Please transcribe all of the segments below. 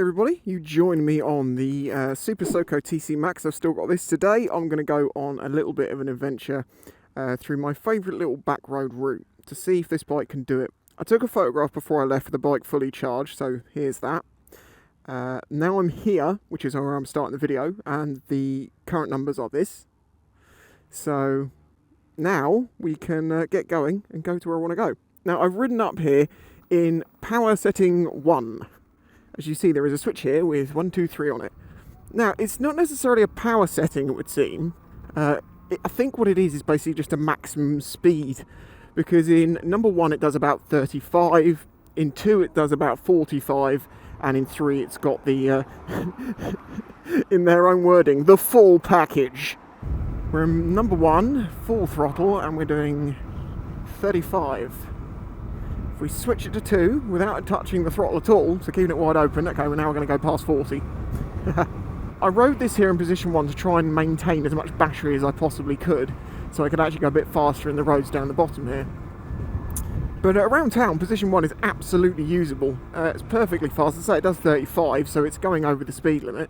everybody, you join me on the Super Soco TC Max. I've still got this today. I'm going to go on a little bit of an adventure through my favourite little back road route to see if this bike can do it. I took a photograph before I left with the bike fully charged, so here's that. Now I'm here, which is where I'm starting the video, and the current numbers are this. So now we can get going and go to where I want to go. Now I've ridden up here in power setting 1. As you see, there is a switch here with 1, 2, 3 on it. Now, it's not necessarily a power setting, it would seem. I think what it is basically just a maximum speed. Because in number 1, it does about 35. In 2, it does about 45. And in 3, it's got the, in their own wording, the full package. We're in number 1, full throttle, and we're doing 35. We switch it to 2 without touching the throttle at all, so keeping it wide open. Okay, well now we're going to go past 40. I rode this here in position 1 to try and maintain as much battery as I possibly could, so I could actually go a bit faster in the roads down the bottom here. But around town, position 1 is absolutely usable. It's perfectly fast. As I say, it does 35, so it's going over the speed limit.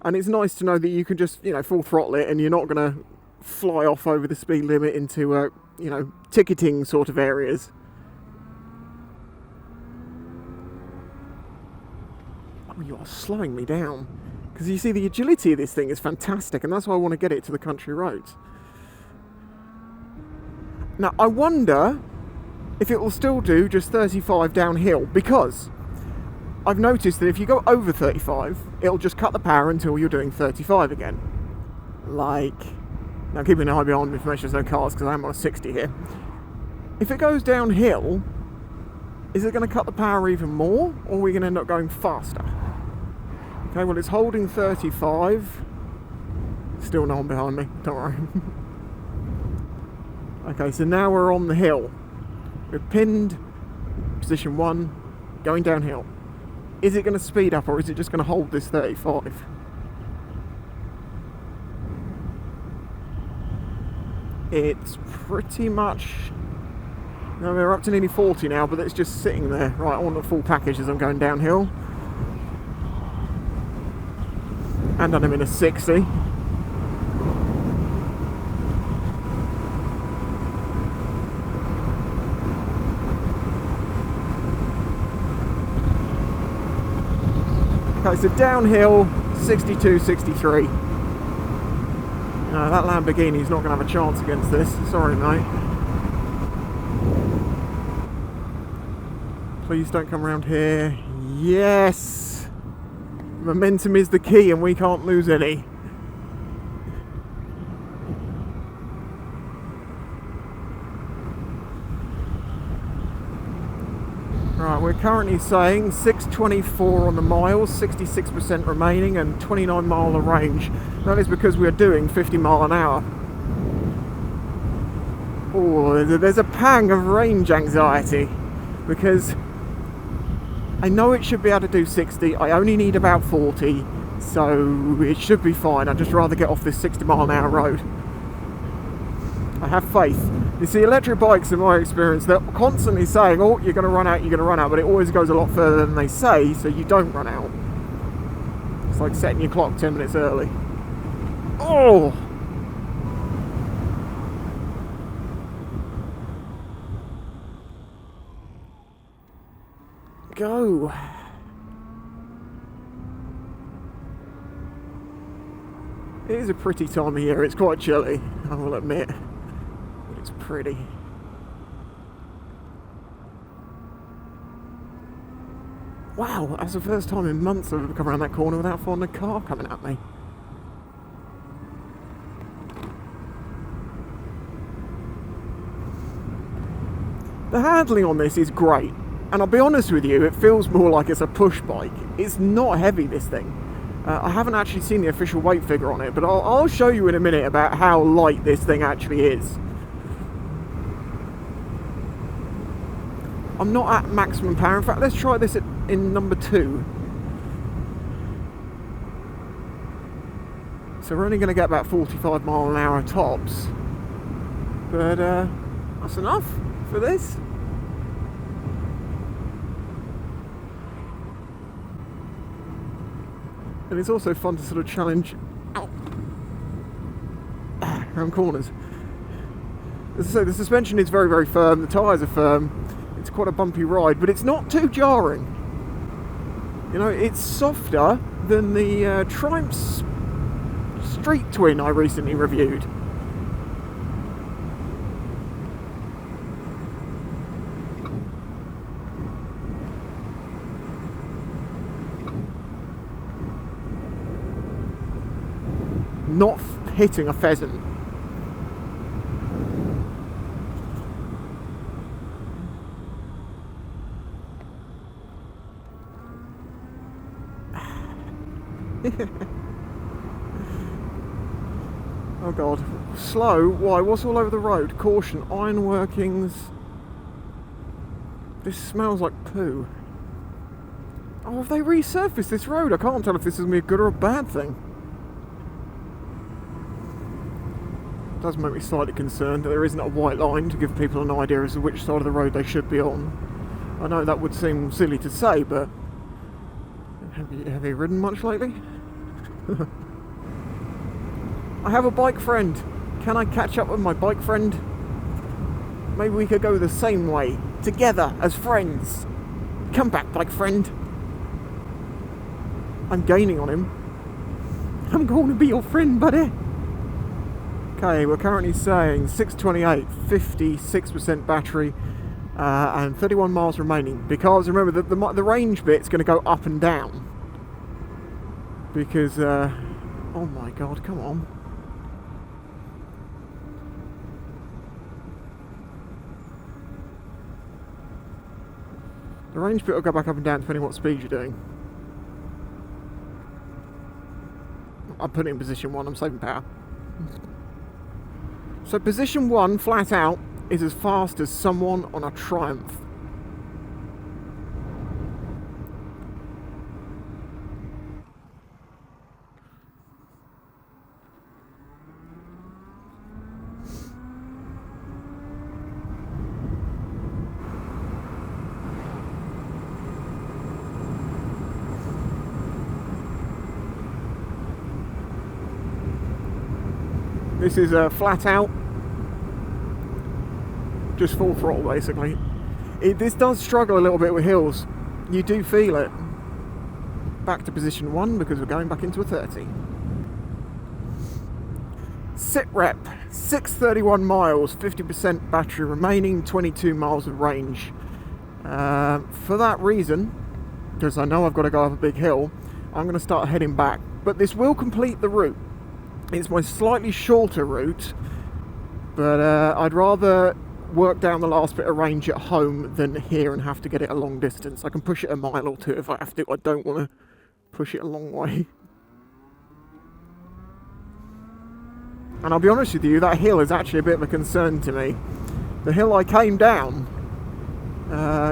And it's nice to know that you can just, full throttle it and you're not going to fly off over the speed limit into, ticketing sort of areas. You are slowing me down, because you see the agility of this thing is fantastic, and that's why I want to get it to the country roads. Now I wonder if it will still do just 35 downhill, because I've noticed that if you go over 35 it'll just cut the power until you're doing 35 again. Now keeping an eye behind me for make sure there's no cars, because I am on a 60 here. If it goes downhill, is it going to cut the power even more, or are we going to end up going faster? Okay, well it's holding 35. Still no one behind me, don't worry. Okay, so now we're on the hill. We're pinned, position 1, going downhill. Is it going to speed up, or is it just going to hold this 35? It's pretty much... No, we're up to nearly 40 now, but it's just sitting there. Right, I want the full package as I'm going downhill. And I'm in a 60. Okay, so downhill, 62, 63. No, that Lamborghini's not going to have a chance against this. Sorry, mate. Please don't come around here. Yes! Momentum is the key and we can't lose any. Right, we're currently saying 624 on the miles, 66% remaining and 29 mile of range. That is because we are doing 50 mile an hour. Oh, there's a pang of range anxiety, because I know it should be able to do 60, I only need about 40, so it should be fine. I'd just rather get off this 60 mile an hour road. I have faith. You see, electric bikes, in my experience, they're constantly saying, oh, you're going to run out, but it always goes a lot further than they say, so you don't run out. It's like setting your clock 10 minutes early. Oh! Go. It is a pretty time of year. It's quite chilly, I will admit, but it's pretty. Wow, that's the first time in months I've come around that corner without finding a car coming at me. The handling on this is great. And I'll be honest with you, it feels more like it's a push bike. It's not heavy, this thing. I haven't actually seen the official weight figure on it, but I'll show you in a minute about how light this thing actually is. I'm not at maximum power. In fact, let's try this in number 2. So we're only going to get about 45 mile an hour tops. But that's enough for this. And it's also fun to sort of challenge around corners. As I say, the suspension is very, very firm, the tyres are firm, it's quite a bumpy ride, but it's not too jarring. You know, it's softer than the Triumph's Street Twin I recently reviewed. Not hitting a pheasant. Oh god. Slow? Why? What's all over the road? Caution, iron workings. This smells like poo. Oh, have they resurfaced this road? I can't tell if this is going to be a good or a bad thing. It does make me slightly concerned that there isn't a white line to give people an idea as to which side of the road they should be on. I know that would seem silly to say, but have you ridden much lately? I have a bike friend. Can I catch up with my bike friend? Maybe we could go the same way, together, as friends. Come back, bike friend. I'm gaining on him. I'm going to be your friend, buddy. Okay, we're currently saying 628, 56% battery, and 31 miles remaining. Because remember, the range bit's going to go up and down. Because, oh my god, come on. The range bit will go back up and down depending on what speed you're doing. I'm putting it in position 1, I'm saving power. So position 1, flat out, is as fast as someone on a Triumph. This is flat out, just full throttle basically. This does struggle a little bit with hills. You do feel it. Back to position 1 because we're going back into a 30. Sit rep, 631 miles, 50% battery remaining, 22 miles of range. For that reason, because I know I've got to go up a big hill, I'm going to start heading back. But this will complete the route. It's my slightly shorter route, but I'd rather work down the last bit of range at home than here and have to get it a long distance. I can push it a mile or two if I have to. I don't want to push it a long way. And I'll be honest with you, that hill is actually a bit of a concern to me. The hill I came down,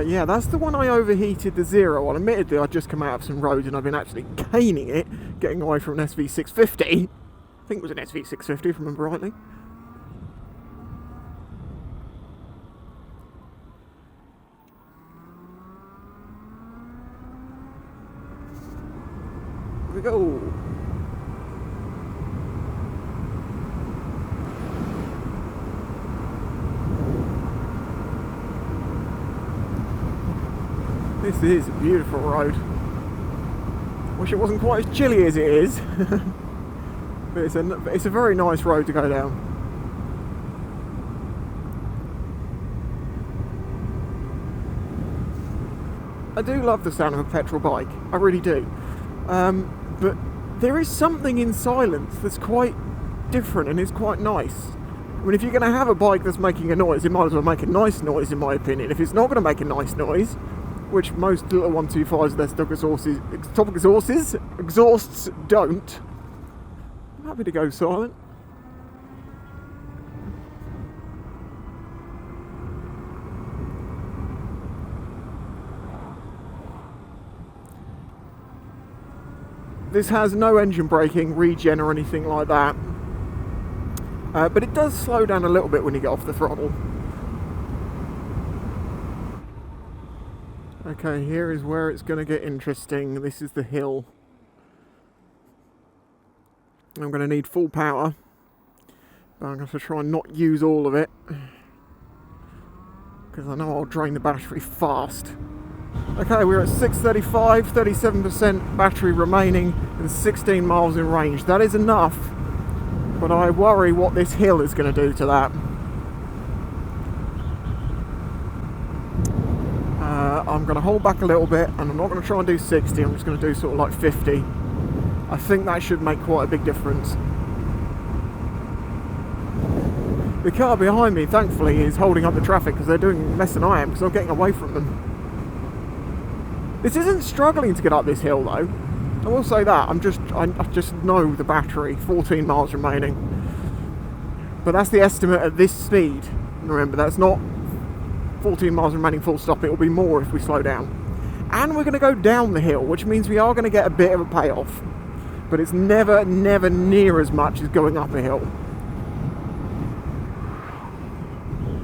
yeah, that's the one I overheated the Zero on. Admittedly, I'd just come out of some roads and I've been actually caning it, getting away from an SV650. I think it was an SV650 if I remember rightly. Here we go. This is a beautiful road. Wish it wasn't quite as chilly as it is. But it's a very nice road to go down. I do love the sound of a petrol bike, I really do. But there is something in silence that's quite different and is quite nice. I mean, if you're going to have a bike that's making a noise, it might as well make a nice noise in my opinion. If it's not going to make a nice noise, which most little 125s with their stock exhausts don't, I'm happy to go silent. This has no engine braking, regen or anything like that. But it does slow down a little bit when you get off the throttle. Okay, here is where it's going to get interesting. This is the hill. I'm going to need full power, but I'm going to try and not use all of it, because I know I'll drain the battery fast. Okay, we're at 635, 37% battery remaining and 16 miles in range. That is enough, but I worry what this hill is going to do to that. I'm going to hold back a little bit, and I'm not going to try and do 60, I'm just going to do sort of like 50. I think that should make quite a big difference. The car behind me, thankfully, is holding up the traffic because they're doing less than I am, because I'm getting away from them. This isn't struggling to get up this hill though. I will say that. I just know the battery, 14 miles remaining. But that's the estimate at this speed. Remember, that's not 14 miles remaining full stop. It will be more if we slow down. And we're going to go down the hill, which means we are going to get a bit of a payoff. But it's never near as much as going up a hill.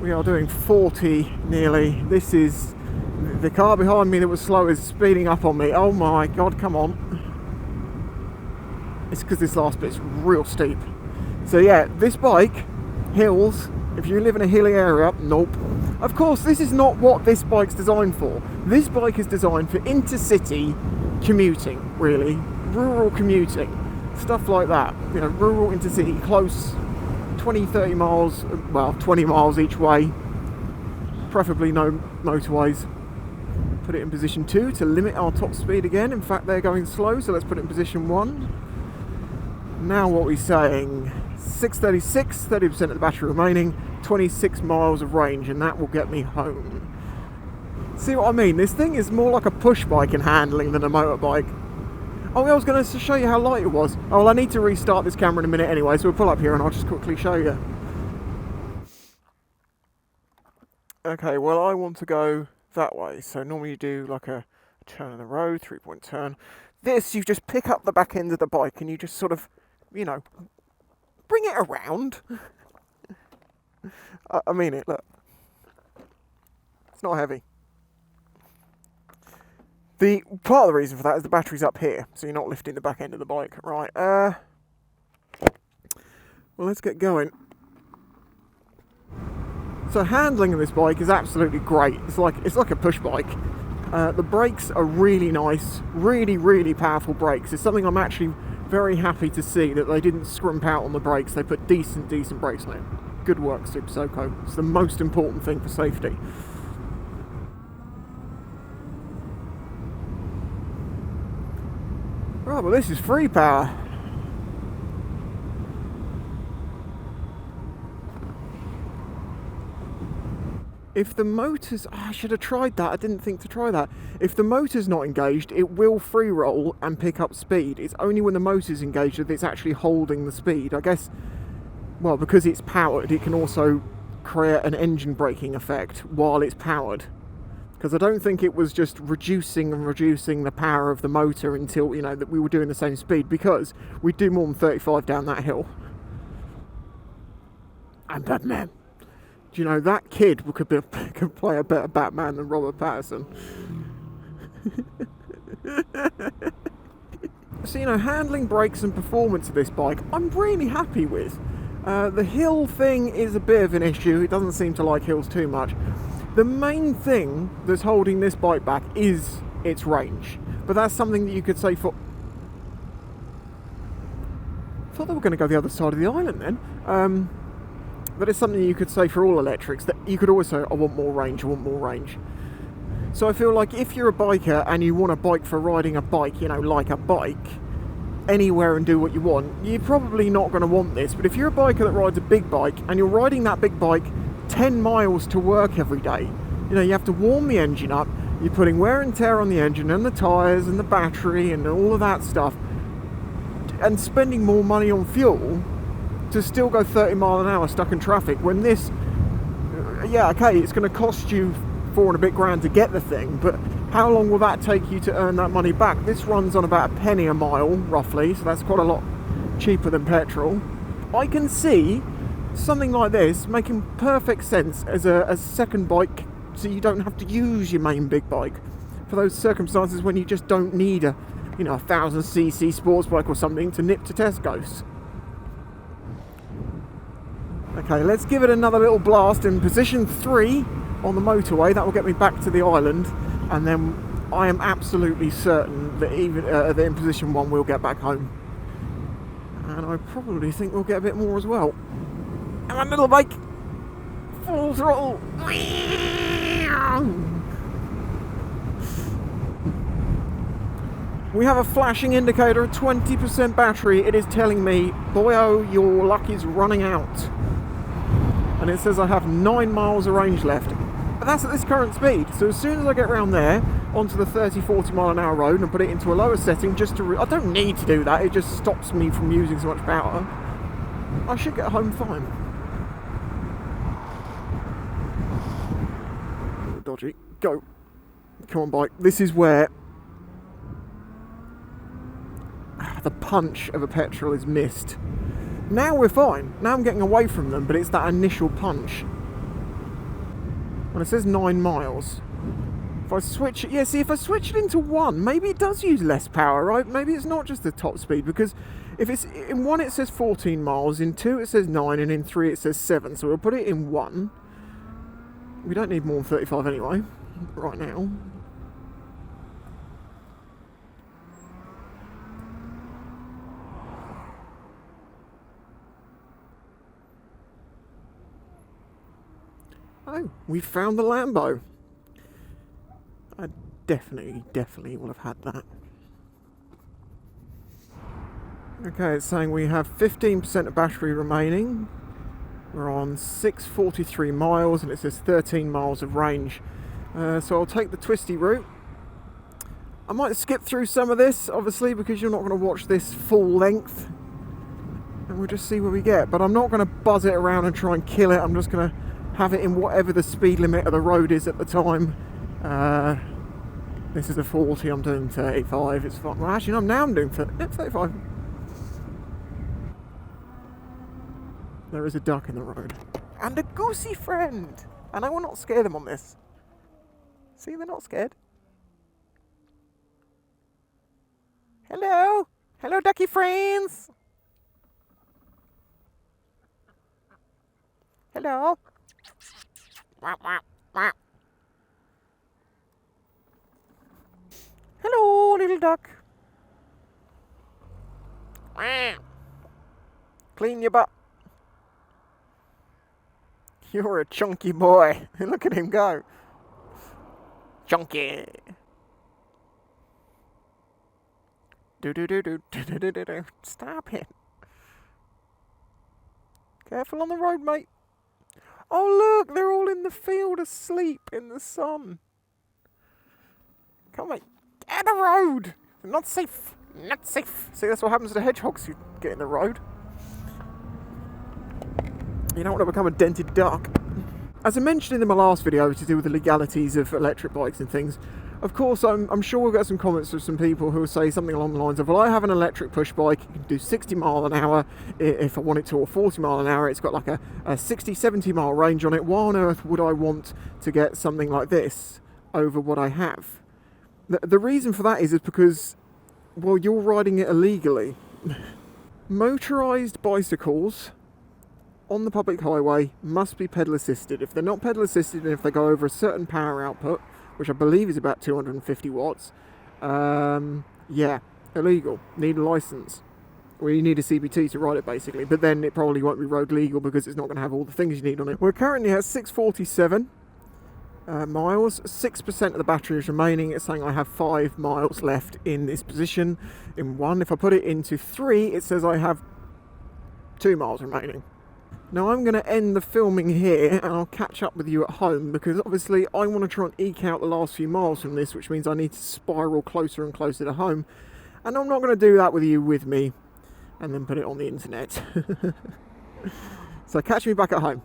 We are doing 40 nearly. This is the car behind me that was slow is speeding up on me. Oh my god, come on. It's because this last bit's real steep. So yeah, this bike, hills, if you live in a hilly area, nope. Of course, this is not what this bike's designed for. This bike is designed for intercity commuting, really. Rural commuting. Stuff like that. You know, rural intercity, close 20, 30 miles, well, 20 miles each way. Preferably no motorways. Put it in position 2 to limit our top speed again. In fact, they're going slow, so let's put it in position 1. Now what we're saying, 636, 30% of the battery remaining, 26 miles of range, and that will get me home. See what I mean? This thing is more like a push bike in handling than a motorbike. Oh, I was going to show you how light it was. Oh, well, I need to restart this camera in a minute anyway, so we'll pull up here and I'll just quickly show you. Okay, well, I want to go that way. So normally you do like a turn in the road, 3-point turn. This, you just pick up the back end of the bike and you just sort of, you know, bring it around. I mean it, look. It's not heavy. The part of the reason for that is the battery's up here, so you're not lifting the back end of the bike. Right, well, let's get going. So handling of this bike is absolutely great. It's like a push bike. The brakes are really nice, really powerful brakes. It's something I'm actually very happy to see that they didn't scrimp out on the brakes. They put decent brakes on it. Good work, Super Soco. It's the most important thing for safety. Right, well, this is free power. If the motor's... Oh, I should have tried that. I didn't think to try that. If the motor's not engaged, it will free roll and pick up speed. It's only when the motor's engaged that it's actually holding the speed. I guess, well, because it's powered, it can also create an engine braking effect while it's powered. Because I don't think it was just reducing the power of the motor until, you know, that we were doing the same speed, because we do more than 35 down that hill. I'm Batman. Do you know, that kid could play a better Batman than Robert Pattinson. So, you know, handling, brakes and performance of this bike, I'm really happy with. The hill thing is a bit of an issue. It doesn't seem to like hills too much. The main thing that's holding this bike back is its range. But that's something that you could say for... I thought they were going to go the other side of the island then. But it's something you could say for all electrics, that you could always say, I want more range, I want more range. So I feel like if you're a biker and you want a bike for riding a bike, you know, like a bike, anywhere and do what you want, you're probably not going to want this. But if you're a biker that rides a big bike and you're riding that big bike 10 miles to work every day, you know, you have to warm the engine up, you're putting wear and tear on the engine and the tyres and the battery and all of that stuff, and spending more money on fuel to still go 30 miles an hour stuck in traffic, when this, yeah, okay, it's going to cost you $4 and a bit grand to get the thing, but how long will that take you to earn that money back? This runs on about £1 a mile, roughly, so that's quite a lot cheaper than petrol. I can see something like this making perfect sense as a second bike, so you don't have to use your main big bike for those circumstances when you just don't need a, you know, 1000cc sports bike or something to nip to Tesco's. Okay, let's give it another little blast in position 3 on the motorway. That will get me back to the island, and then I am absolutely certain that even that in position 1 we'll get back home. And I probably think we'll get a bit more as well. Come on, little bike! Full throttle! We have a flashing indicator of 20% battery. It is telling me, boyo, your luck is running out. And it says I have 9 miles of range left. But that's at this current speed. So as soon as I get around there, onto the 30-40 mile an hour road and put it into a lower setting just to... I don't need to do that, it just stops me from using so much power. I should get home fine. Dodgy. Go. Come on, bike. This is where the punch of a petrol is missed. Now we're fine. Now I'm getting away from them, but it's that initial punch. When it says 9 miles, if I switch it, yeah, see, if I switch it into 1, maybe it does use less power, right? Maybe it's not just the top speed, because if it's in 1 it says 14 miles, in 2 it says 9, and in 3 it says 7. So we'll put it in 1. We don't need more than 35 anyway, right now. Oh, we found the Lambo. I definitely will have had that. Okay, it's saying we have 15% of battery remaining. We're on 643 miles and it says 13 miles of range. So I'll take the twisty route. I might skip through some of this, obviously, because you're not going to watch this full length. And we'll just see where we get. But I'm not going to buzz it around and try and kill it. I'm just going to have it in whatever the speed limit of the road is at the time. This is a 40, I'm doing 35, it's fine. Well, actually, no, now I'm doing 35. There is a duck in the road. And a goosey friend! And I will not scare them on this. See, they're not scared. Hello! Hello, ducky friends! Hello! Hello, little duck. Clean your butt. You're a chunky boy. Look at him go. Chunky. Do. Stop it. Careful on the road, mate. Oh look, they're all in the field asleep in the sun. Come on, get in the road. Not safe. Not safe. See, that's what happens to the hedgehogs who get in the road. You don't want to become a dented duck. As I mentioned in my last video to do with the legalities of electric bikes and things, of course, I'm sure we'll get some comments from some people who will say something along the lines of, well, I have an electric push bike, it can do 60 mile an hour if I want it to, or 40 mile an hour, it's got like a 60, 70 mile range on it. Why on earth would I want to get something like this over what I have? The reason for that is because, well, you're riding it illegally. Motorised bicycles on the public highway must be pedal assisted. If they're not pedal assisted and if they go over a certain power output, which I believe is about 250 watts, yeah, illegal. Need a license. Or you need a CBT to ride it, basically. But then it probably won't be road legal because it's not going to have all the things you need on it. We're currently at 647 miles. 6% of the battery is remaining. It's saying I have 5 miles left in this position. In 1, if I put it into 3, it says I have 2 miles remaining. Now I'm going to end the filming here and I'll catch up with you at home, because obviously I want to try and eke out the last few miles from this, which means I need to spiral closer and closer to home, and I'm not going to do that with you with me and then put it on the internet. So catch me back at home.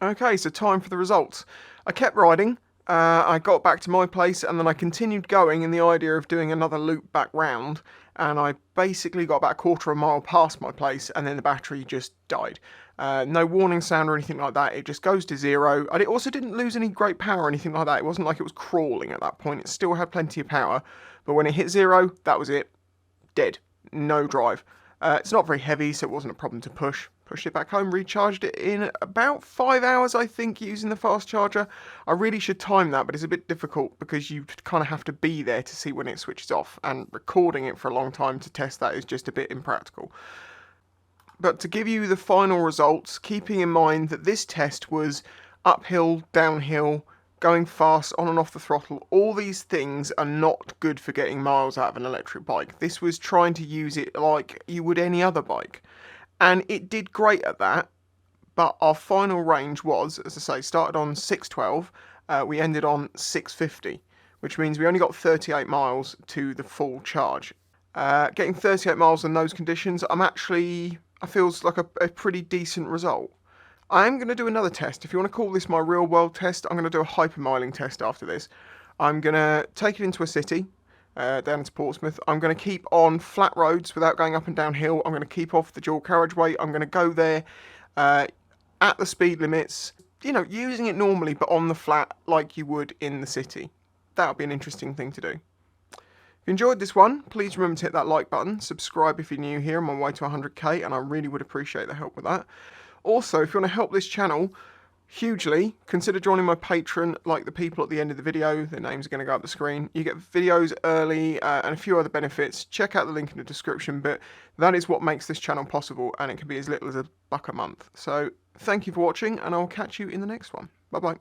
Okay, so time for the results. I kept riding, I got back to my place and then I continued going in the idea of doing another loop back round, and I basically got about a quarter of a mile past my place and then the battery just died. No warning sound or anything like that, it just goes to 0. And it also didn't lose any great power or anything like that. It wasn't like it was crawling at that point, it still had plenty of power, but when it hit 0, that was it. Dead. No drive. It's not very heavy, so it wasn't a problem to push. pushed it back home, recharged it in about 5 hours, I think, using the fast charger. I really should time that, but it's a bit difficult because you kind of have to be there to see when it switches off, and recording it for a long time to test that is just a bit impractical. But to give you the final results, keeping in mind that this test was uphill, downhill, going fast, on and off the throttle, all these things are not good for getting miles out of an electric bike. This was trying to use it like you would any other bike. And it did great at that, but our final range was, as I say, started on 612, we ended on 650, which means we only got 38 miles to the full charge. Getting 38 miles in those conditions, I feels like a pretty decent result. I am going to do another test. If you want to call this my real world test, I'm going to do a hypermiling test after this. I'm going to take it into a city, down into Portsmouth. I'm going to keep on flat roads without going up and down hill. I'm going to keep off the dual carriageway. I'm going to go there at the speed limits, you know, using it normally, but on the flat like you would in the city. That would be an interesting thing to do. If you enjoyed this one, please remember to hit that like button. Subscribe if you're new here. I'm on my way to 100k, and I really would appreciate the help with that. Also, if you want to help this channel hugely, consider joining my Patreon, like the people at the end of the video. Their names are going to go up the screen. You get videos early and a few other benefits. Check out the link in the description, but that is what makes this channel possible, and it can be as little as $1 a month. So thank you for watching, and I'll catch you in the next one. Bye bye.